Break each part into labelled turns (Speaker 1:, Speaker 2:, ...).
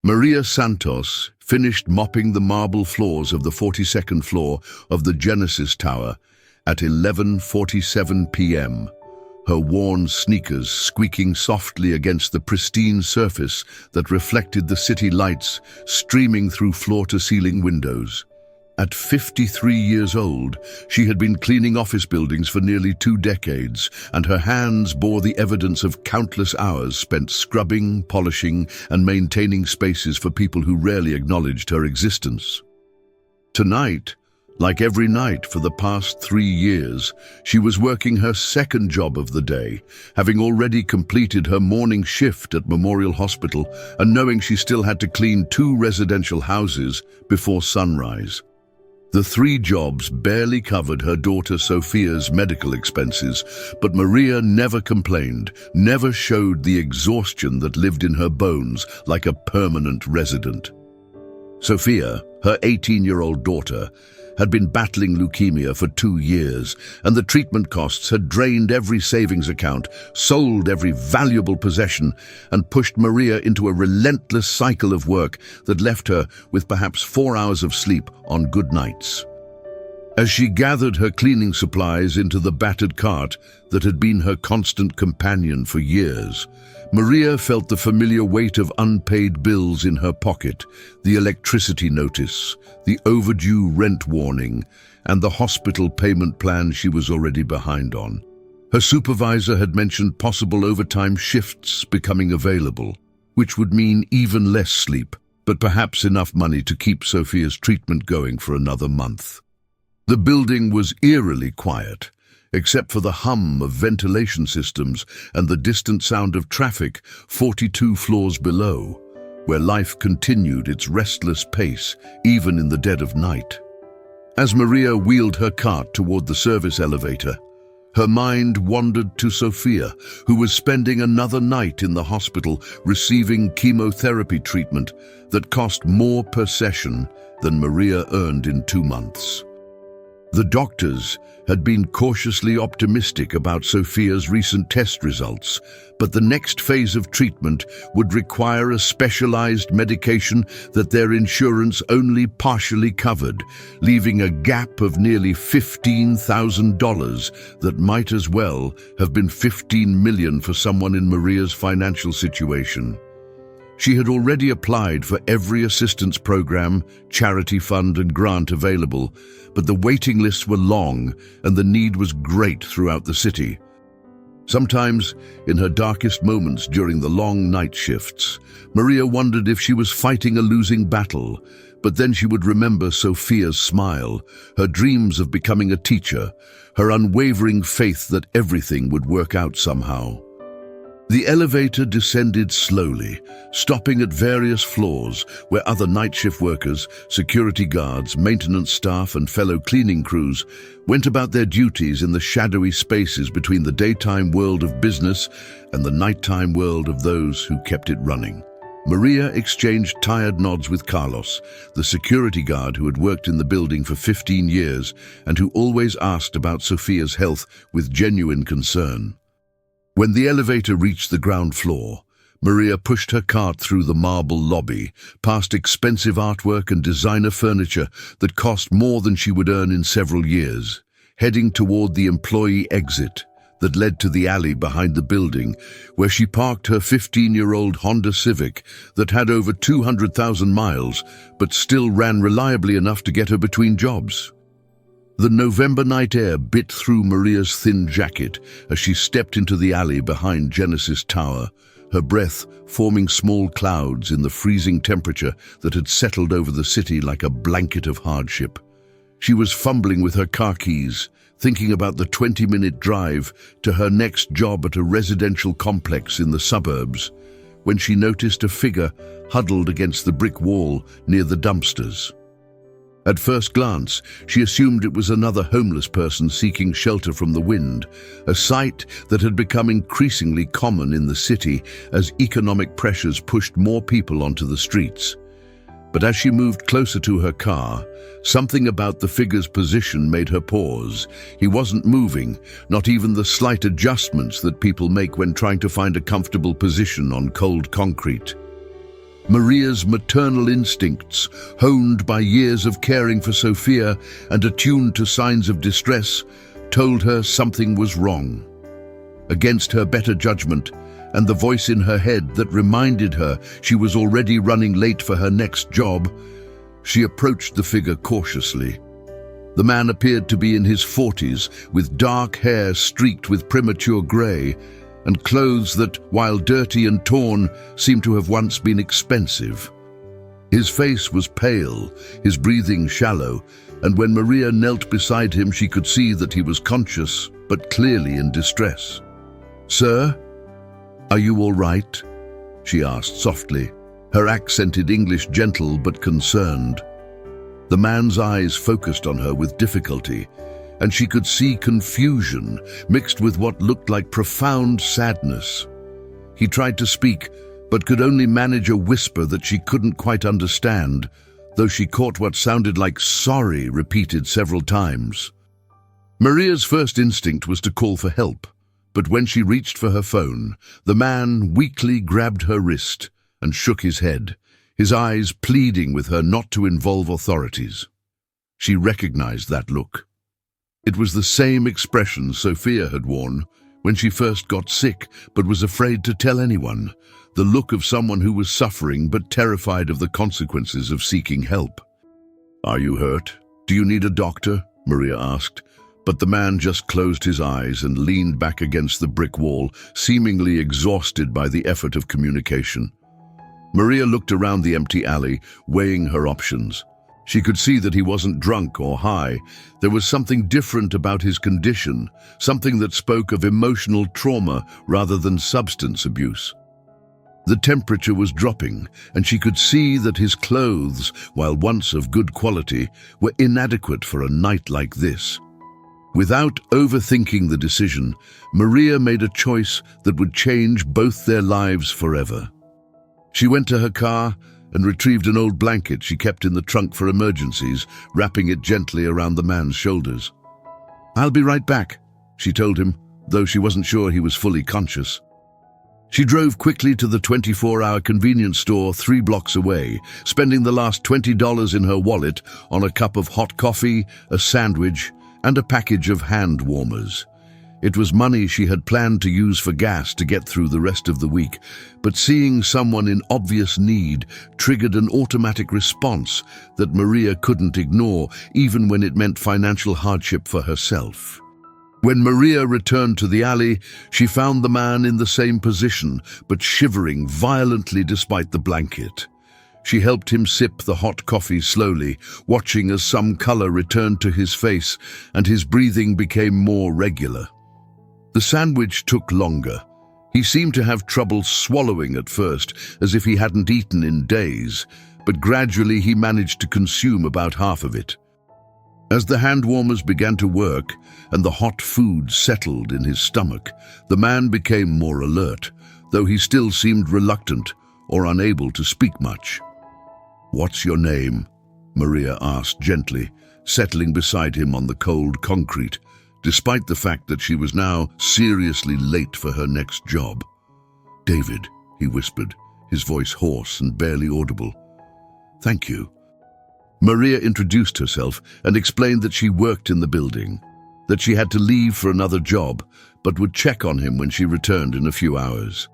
Speaker 1: Maria Santos finished mopping the marble floors of the 42nd floor of the Genesis Tower at 11:47 p.m., her worn sneakers squeaking softly against the pristine surface that reflected the city lights streaming through floor-to-ceiling windows. At 53 years old, she had been cleaning office buildings for nearly 2 decades, and her hands bore the evidence of countless hours spent scrubbing, polishing, and maintaining spaces for people who rarely acknowledged her existence. Tonight, like every night for the past 3 years, she was working her second job of the day, having already completed her morning shift at Memorial Hospital and knowing she still had to clean 2 residential houses before sunrise. The 3 jobs barely covered her daughter Sophia's medical expenses, but Maria never complained, never showed the exhaustion that lived in her bones like a permanent resident. Sophia, her 18-year-old daughter, had been battling leukemia for 2 years, and the treatment costs had drained every savings account, sold every valuable possession, and pushed Maria into a relentless cycle of work that left her with perhaps 4 hours of sleep on good nights. As she gathered her cleaning supplies into the battered cart that had been her constant companion for years, Maria felt the familiar weight of unpaid bills in her pocket, the electricity notice, the overdue rent warning, and the hospital payment plan she was already behind on. Her supervisor had mentioned possible overtime shifts becoming available, which would mean even less sleep, but perhaps enough money to keep Sophia's treatment going for another month. The building was eerily quiet, except for the hum of ventilation systems and the distant sound of traffic 42 floors below, where life continued its restless pace even in the dead of night. As Maria wheeled her cart toward the service elevator, her mind wandered to Sophia, who was spending another night in the hospital receiving chemotherapy treatment that cost more per session than Maria earned in 2 months. The doctors had been cautiously optimistic about Sophia's recent test results, but the next phase of treatment would require a specialized medication that their insurance only partially covered, leaving a gap of nearly $15,000 that might as well have been $15 million for someone in Maria's financial situation. She had already applied for every assistance program, charity fund, and grant available, but the waiting lists were long and the need was great throughout the city. Sometimes, in her darkest moments during the long night shifts, Maria wondered if she was fighting a losing battle, but then she would remember Sophia's smile, her dreams of becoming a teacher, her unwavering faith that everything would work out somehow. The elevator descended slowly, stopping at various floors where other night shift workers, security guards, maintenance staff, and fellow cleaning crews went about their duties in the shadowy spaces between the daytime world of business and the nighttime world of those who kept it running. Maria exchanged tired nods with Carlos, the security guard who had worked in the building for 15 years and who always asked about Sophia's health with genuine concern. When the elevator reached the ground floor, Maria pushed her cart through the marble lobby, past expensive artwork and designer furniture that cost more than she would earn in several years, heading toward the employee exit that led to the alley behind the building, where she parked her 15-year-old Honda Civic that had over 200,000 miles, but still ran reliably enough to get her between jobs. The November night air bit through Maria's thin jacket as she stepped into the alley behind Genesis Tower, her breath forming small clouds in the freezing temperature that had settled over the city like a blanket of hardship. She was fumbling with her car keys, thinking about the 20-minute drive to her next job at a residential complex in the suburbs, when she noticed a figure huddled against the brick wall near the dumpsters. At first glance, she assumed it was another homeless person seeking shelter from the wind, a sight that had become increasingly common in the city as economic pressures pushed more people onto the streets. But as she moved closer to her car, something about the figure's position made her pause. He wasn't moving, not even the slight adjustments that people make when trying to find a comfortable position on cold concrete. Maria's maternal instincts, honed by years of caring for Sophia and attuned to signs of distress, told her something was wrong. Against her better judgment and the voice in her head that reminded her she was already running late for her next job, she approached the figure cautiously. The man appeared to be in his 40s, with dark hair streaked with premature grey, and clothes that, while dirty and torn, seemed to have once been expensive. His face was pale, his breathing shallow, and when Maria knelt beside him she could see that he was conscious, but clearly in distress. "Sir, are you all right?" she asked softly, her accented English gentle but concerned. The man's eyes focused on her with difficulty, and she could see confusion mixed with what looked like profound sadness. He tried to speak, but could only manage a whisper that she couldn't quite understand, though she caught what sounded like "sorry" repeated several times. Maria's first instinct was to call for help, but when she reached for her phone, the man weakly grabbed her wrist and shook his head, his eyes pleading with her not to involve authorities. She recognized that look. It was the same expression Sophia had worn when she first got sick but was afraid to tell anyone, the look of someone who was suffering but terrified of the consequences of seeking help. "Are you hurt? Do you need a doctor?" Maria asked, but the man just closed his eyes and leaned back against the brick wall, seemingly exhausted by the effort of communication. Maria looked around the empty alley, weighing her options. She could see that he wasn't drunk or high. There was something different about his condition, something that spoke of emotional trauma rather than substance abuse. The temperature was dropping, and she could see that his clothes, while once of good quality, were inadequate for a night like this. Without overthinking the decision, Maria made a choice that would change both their lives forever. She went to her car and retrieved an old blanket she kept in the trunk for emergencies, wrapping it gently around the man's shoulders. "I'll be right back," she told him, though she wasn't sure he was fully conscious. She drove quickly to the 24-hour convenience store 3 blocks away, spending the last $20 in her wallet on a cup of hot coffee, a sandwich, and a package of hand warmers. It was money she had planned to use for gas to get through the rest of the week, but seeing someone in obvious need triggered an automatic response that Maria couldn't ignore, even when it meant financial hardship for herself. When Maria returned to the alley, she found the man in the same position, but shivering violently despite the blanket. She helped him sip the hot coffee slowly, watching as some color returned to his face and his breathing became more regular. The sandwich took longer. He seemed to have trouble swallowing at first, as if he hadn't eaten in days, but gradually he managed to consume about half of it. As the hand warmers began to work and the hot food settled in his stomach, the man became more alert, though he still seemed reluctant or unable to speak much. "What's your name?" Maria asked gently, settling beside him on the cold concrete, despite the fact that she was now seriously late for her next job. "David," he whispered, his voice hoarse and barely audible. "Thank you." Maria introduced herself and explained that she worked in the building, that she had to leave for another job, but would check on him when she returned in a few hours.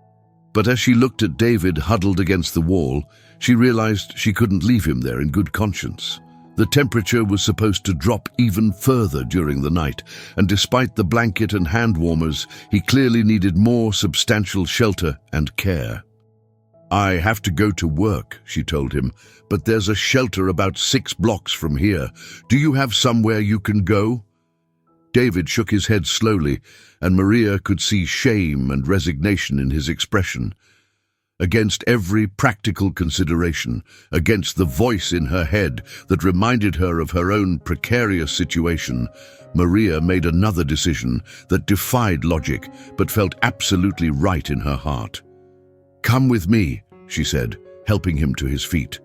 Speaker 1: But as she looked at David huddled against the wall, she realized she couldn't leave him there in good conscience. The temperature was supposed to drop even further during the night, and despite the blanket and hand warmers, he clearly needed more substantial shelter and care. "I have to go to work," she told him, "but there's a shelter about 6 blocks from here. Do you have somewhere you can go?" David shook his head slowly, and Maria could see shame and resignation in his expression. Against every practical consideration, against the voice in her head that reminded her of her own precarious situation, Maria made another decision that defied logic but felt absolutely right in her heart. "Come with me," she said, helping him to his feet.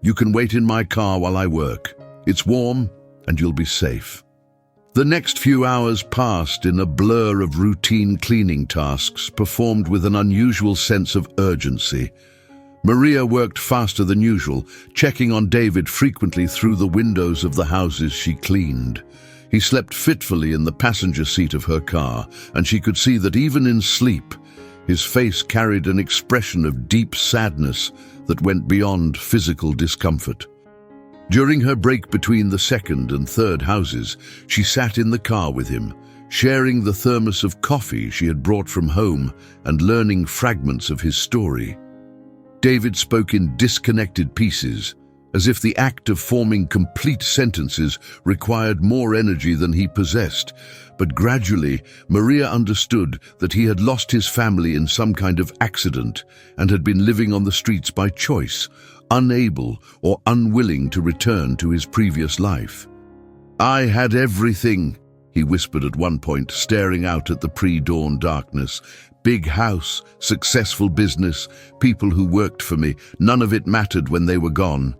Speaker 1: "You can wait in my car while I work. It's warm and you'll be safe." The next few hours passed in a blur of routine cleaning tasks performed with an unusual sense of urgency. Maria worked faster than usual, checking on David frequently through the windows of the houses she cleaned. He slept fitfully in the passenger seat of her car, and she could see that even in sleep, his face carried an expression of deep sadness that went beyond physical discomfort. During her break between the second and third houses, she sat in the car with him, sharing the thermos of coffee she had brought from home and learning fragments of his story. David spoke in disconnected pieces, as if the act of forming complete sentences required more energy than he possessed. But gradually, Maria understood that he had lost his family in some kind of accident and had been living on the streets by choice, unable or unwilling to return to his previous life. "I had everything," he whispered at one point, staring out at the pre-dawn darkness. "Big house, successful business, people who worked for me. None of it mattered when they were gone."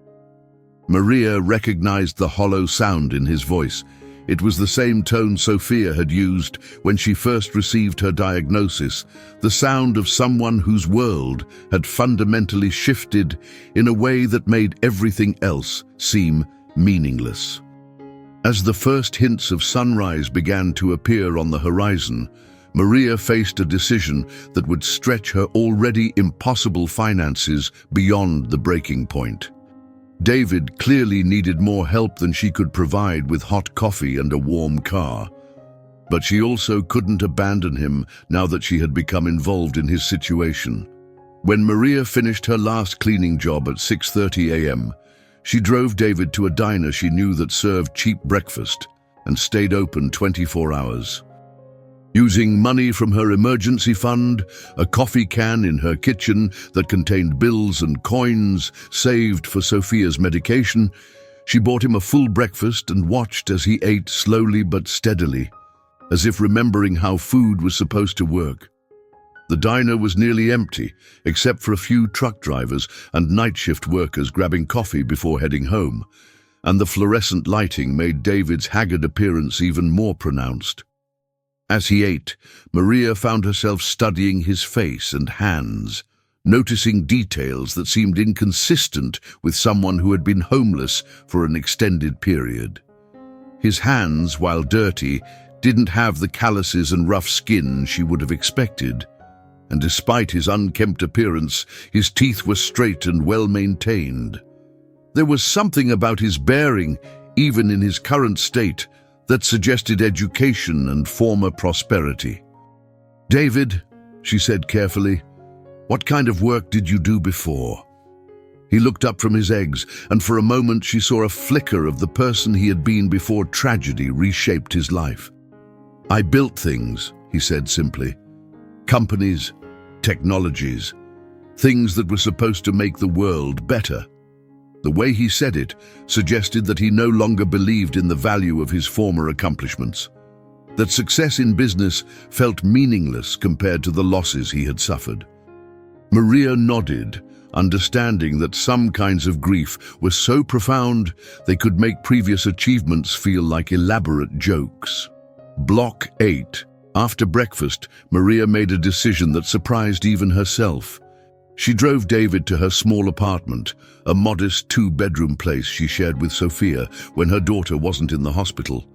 Speaker 1: Maria recognized the hollow sound in his voice. It was the same tone Sophia had used when she first received her diagnosis, the sound of someone whose world had fundamentally shifted in a way that made everything else seem meaningless. As the first hints of sunrise began to appear on the horizon, Maria faced a decision that would stretch her already impossible finances beyond the breaking point. David clearly needed more help than she could provide with hot coffee and a warm car. But she also couldn't abandon him now that she had become involved in his situation. When Maria finished her last cleaning job at 6:30 a.m., she drove David to a diner she knew that served cheap breakfast and stayed open 24 hours. Using money from her emergency fund, a coffee can in her kitchen that contained bills and coins saved for Sophia's medication, she bought him a full breakfast and watched as he ate slowly but steadily, as if remembering how food was supposed to work. The diner was nearly empty, except for a few truck drivers and night shift workers grabbing coffee before heading home, and the fluorescent lighting made David's haggard appearance even more pronounced. As he ate, Maria found herself studying his face and hands, noticing details that seemed inconsistent with someone who had been homeless for an extended period. His hands, while dirty, didn't have the calluses and rough skin she would have expected, and despite his unkempt appearance, his teeth were straight and well-maintained. There was something about his bearing, even in his current state, that suggested education and former prosperity. "David," she said carefully, "what kind of work did you do before?" He looked up from his eggs, and for a moment she saw a flicker of the person he had been before tragedy reshaped his life. "I built things," he said simply. "Companies, technologies, things that were supposed to make the world better." The way he said it suggested that he no longer believed in the value of his former accomplishments, that success in business felt meaningless compared to the losses he had suffered. Maria nodded, understanding that some kinds of grief were so profound they could make previous achievements feel like elaborate jokes. Block 8. After breakfast, Maria made a decision that surprised even herself. She drove David to her small apartment, a modest 2-bedroom place she shared with Sophia when her daughter wasn't in the hospital.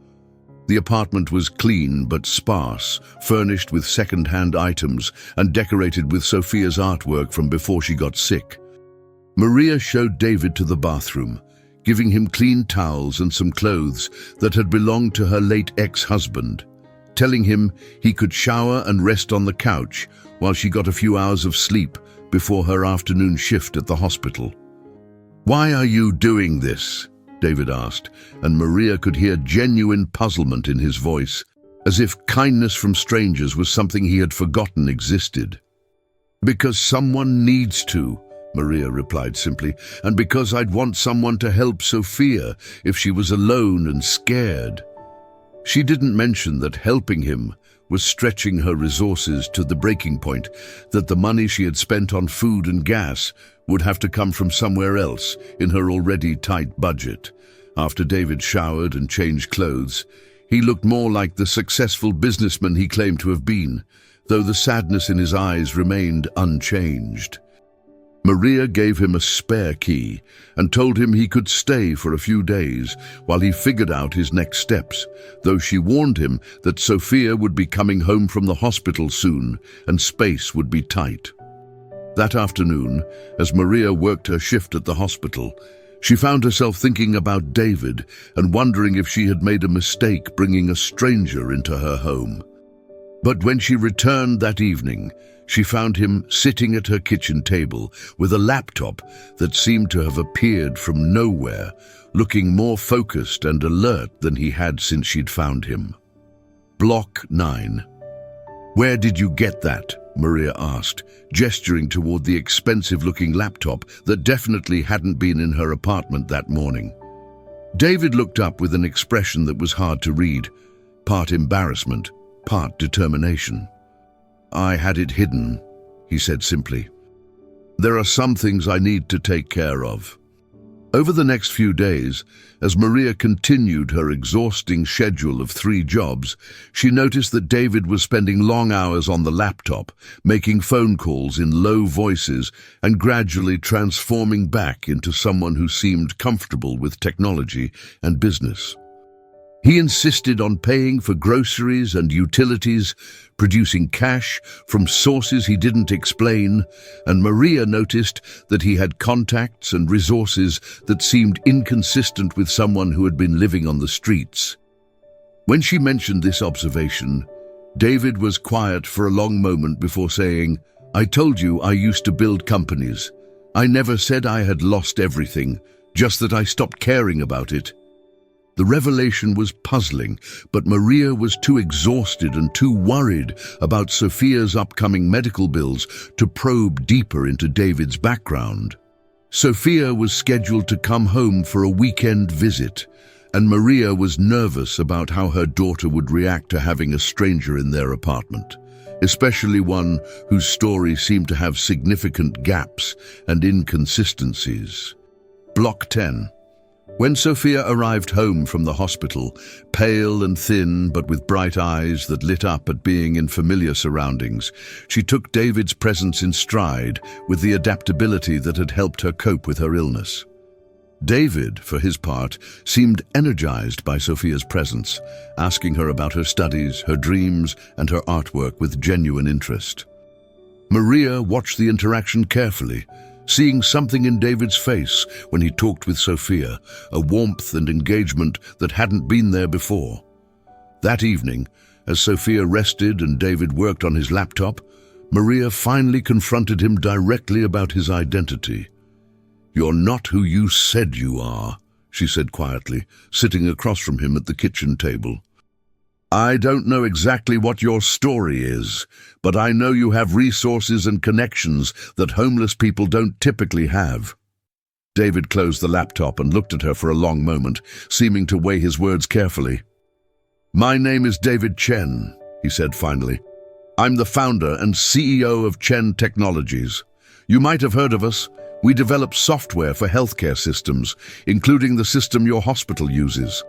Speaker 1: The apartment was clean but sparse, furnished with second-hand items and decorated with Sophia's artwork from before she got sick. Maria showed David to the bathroom, giving him clean towels and some clothes that had belonged to her late ex-husband, telling him he could shower and rest on the couch while she got a few hours of sleep before her afternoon shift at the hospital. "Why are you doing this?" David asked, and Maria could hear genuine puzzlement in his voice, as if kindness from strangers was something he had forgotten existed. "Because someone needs to," Maria replied simply, "and because I'd want someone to help Sophia if she was alone and scared." She didn't mention that helping him was stretching her resources to the breaking point, that the money she had spent on food and gas would have to come from somewhere else in her already tight budget. After David showered and changed clothes, he looked more like the successful businessman he claimed to have been, though the sadness in his eyes remained unchanged. Maria gave him a spare key and told him he could stay for a few days while he figured out his next steps, though she warned him that Sophia would be coming home from the hospital soon and space would be tight. That afternoon, as Maria worked her shift at the hospital, she found herself thinking about David and wondering if she had made a mistake bringing a stranger into her home. But when she returned that evening, she found him sitting at her kitchen table with a laptop that seemed to have appeared from nowhere, looking more focused and alert than he had since she'd found him. Block 9. "Where did you get that?" Maria asked, gesturing toward the expensive-looking laptop that definitely hadn't been in her apartment that morning. David looked up with an expression that was hard to read, part embarrassment, part determination. "I had it hidden," he said simply. "There are some things I need to take care of." Over the next few days, as Maria continued her exhausting schedule of 3 jobs, she noticed that David was spending long hours on the laptop, making phone calls in low voices and gradually transforming back into someone who seemed comfortable with technology and business. He insisted on paying for groceries and utilities, producing cash from sources he didn't explain, and Maria noticed that he had contacts and resources that seemed inconsistent with someone who had been living on the streets. When she mentioned this observation, David was quiet for a long moment before saying, "I told you I used to build companies. I never said I had lost everything, just that I stopped caring about it." The revelation was puzzling, but Maria was too exhausted and too worried about Sophia's upcoming medical bills to probe deeper into David's background. Sophia was scheduled to come home for a weekend visit, and Maria was nervous about how her daughter would react to having a stranger in their apartment, especially one whose story seemed to have significant gaps and inconsistencies. Block 10. When Sophia arrived home from the hospital, pale and thin but with bright eyes that lit up at being in familiar surroundings, she took David's presence in stride with the adaptability that had helped her cope with her illness. David, for his part, seemed energized by Sophia's presence, asking her about her studies, her dreams, and her artwork with genuine interest. Maria watched the interaction carefully, seeing something in David's face when he talked with Sophia, a warmth and engagement that hadn't been there before. That evening, as Sophia rested and David worked on his laptop, Maria finally confronted him directly about his identity. "You're not who you said you are," she said quietly, sitting across from him at the kitchen table. "I don't know exactly what your story is, but I know you have resources and connections that homeless people don't typically have." David closed the laptop and looked at her for a long moment, seeming to weigh his words carefully. "My name is David Chen," he said finally. "I'm the founder and CEO of Chen Technologies. You might have heard of us. We develop software for healthcare systems, including the system your hospital uses."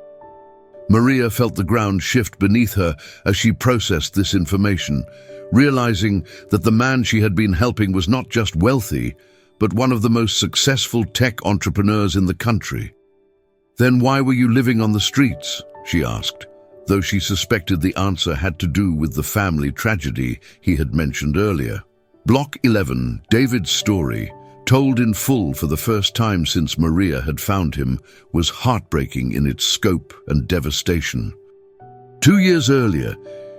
Speaker 1: Maria felt the ground shift beneath her as she processed this information, realizing that the man she had been helping was not just wealthy, but one of the most successful tech entrepreneurs in the country. "Then why were you living on the streets?" she asked, though she suspected the answer had to do with the family tragedy he had mentioned earlier. Block 11, David's story, told in full for the first time since Maria had found him, was heartbreaking in its scope and devastation. 2 years earlier,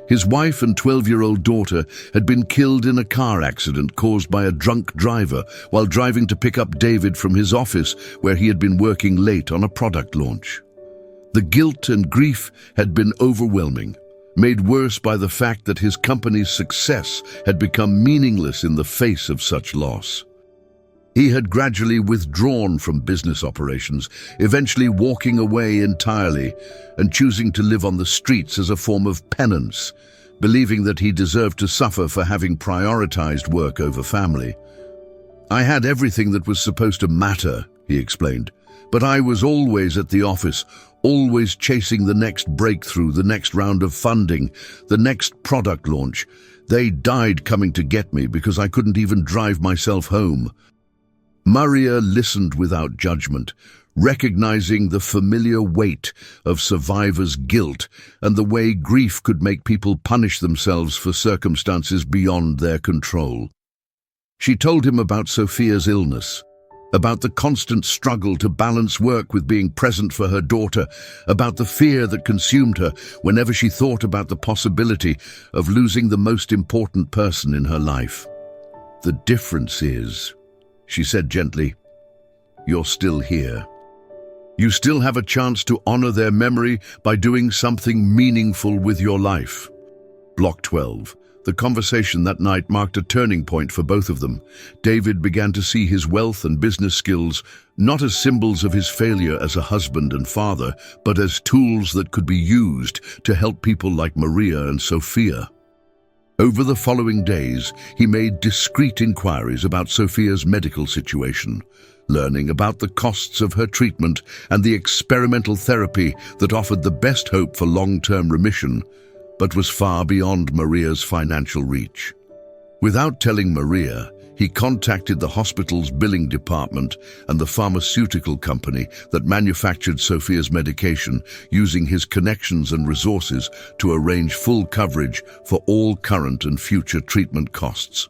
Speaker 1: his wife and 12-year-old daughter had been killed in a car accident caused by a drunk driver while driving to pick up David from his office where he had been working late on a product launch. The guilt and grief had been overwhelming, made worse by the fact that his company's success had become meaningless in the face of such loss. He had gradually withdrawn from business operations, eventually walking away entirely and choosing to live on the streets as a form of penance, believing that he deserved to suffer for having prioritized work over family. "I had everything that was supposed to matter," he explained, "but I was always at the office, always chasing the next breakthrough, the next round of funding, the next product launch. They died coming to get me because I couldn't even drive myself home. Maria listened without judgment, recognizing the familiar weight of survivors' guilt and the way grief could make people punish themselves for circumstances beyond their control. She told him about Sophia's illness, about the constant struggle to balance work with being present for her daughter, about the fear that consumed her whenever she thought about the possibility of losing the most important person in her life. "The difference is," she said gently, "you're still here. You still have a chance to honor their memory by doing something meaningful with your life." Block 12. The conversation that night marked a turning point for both of them. David began to see his wealth and business skills not as symbols of his failure as a husband and father, but as tools that could be used to help people like Maria and Sophia. Over the following days, he made discreet inquiries about Sophia's medical situation, learning about the costs of her treatment and the experimental therapy that offered the best hope for long-term remission, but was far beyond Maria's financial reach. Without telling Maria, he contacted the hospital's billing department and the pharmaceutical company that manufactured Sophia's medication, using his connections and resources to arrange full coverage for all current and future treatment costs.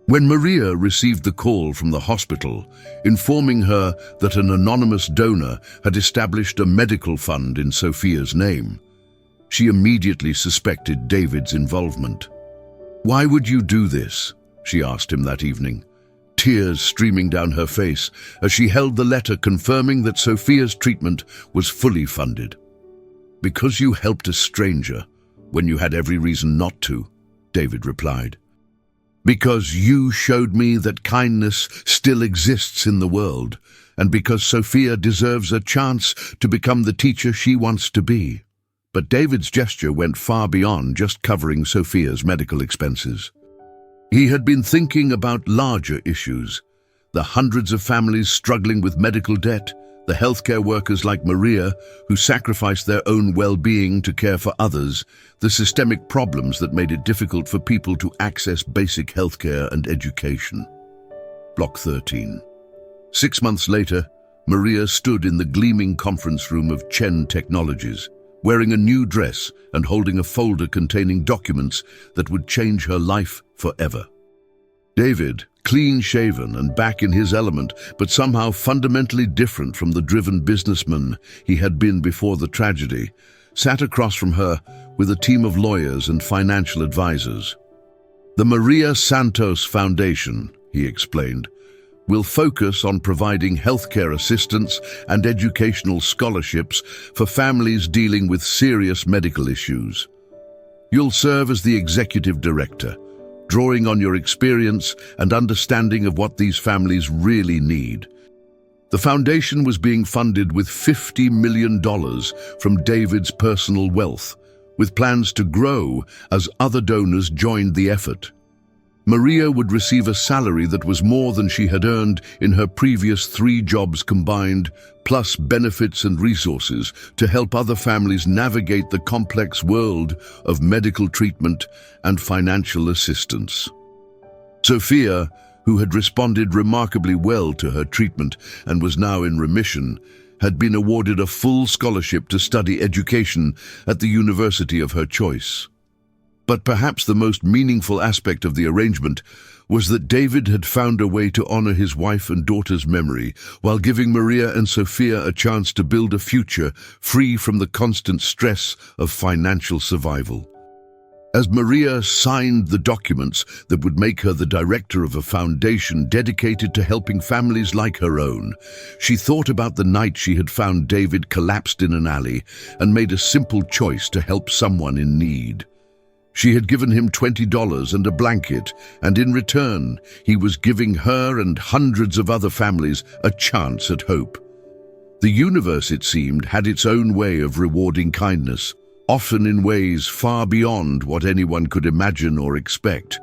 Speaker 1: When Maria received the call from the hospital, informing her that an anonymous donor had established a medical fund in Sophia's name, she immediately suspected David's involvement. "Why would you do this?" she asked him that evening, tears streaming down her face as she held the letter confirming that Sophia's treatment was fully funded. "Because you helped a stranger when you had every reason not to," David replied. "Because you showed me that kindness still exists in the world, and because Sophia deserves a chance to become the teacher she wants to be." But David's gesture went far beyond just covering Sophia's medical expenses. He had been thinking about larger issues: the hundreds of families struggling with medical debt, the healthcare workers like Maria who sacrificed their own well-being to care for others, the systemic problems that made it difficult for people to access basic healthcare and education. Block 13. 6 months later, Maria stood in the gleaming conference room of Chen Technologies, wearing a new dress and holding a folder containing documents that would change her life forever. David, clean-shaven and back in his element, but somehow fundamentally different from the driven businessman he had been before the tragedy, sat across from her with a team of lawyers and financial advisors. "The Maria Santos Foundation," he explained, "will focus on providing healthcare assistance and educational scholarships for families dealing with serious medical issues. You'll serve as the executive director, drawing on your experience and understanding of what these families really need." The foundation was being funded with $50 million from David's personal wealth, with plans to grow as other donors joined the effort. Maria would receive a salary that was more than she had earned in her previous 3 jobs combined, plus benefits and resources to help other families navigate the complex world of medical treatment and financial assistance. Sophia, who had responded remarkably well to her treatment and was now in remission, had been awarded a full scholarship to study education at the university of her choice. But perhaps the most meaningful aspect of the arrangement was that David had found a way to honor his wife and daughter's memory while giving Maria and Sophia a chance to build a future free from the constant stress of financial survival. As Maria signed the documents that would make her the director of a foundation dedicated to helping families like her own, she thought about the night she had found David collapsed in an alley and made a simple choice to help someone in need. She had given him $20 and a blanket, and in return, he was giving her and hundreds of other families a chance at hope. The universe, it seemed, had its own way of rewarding kindness, often in ways far beyond what anyone could imagine or expect.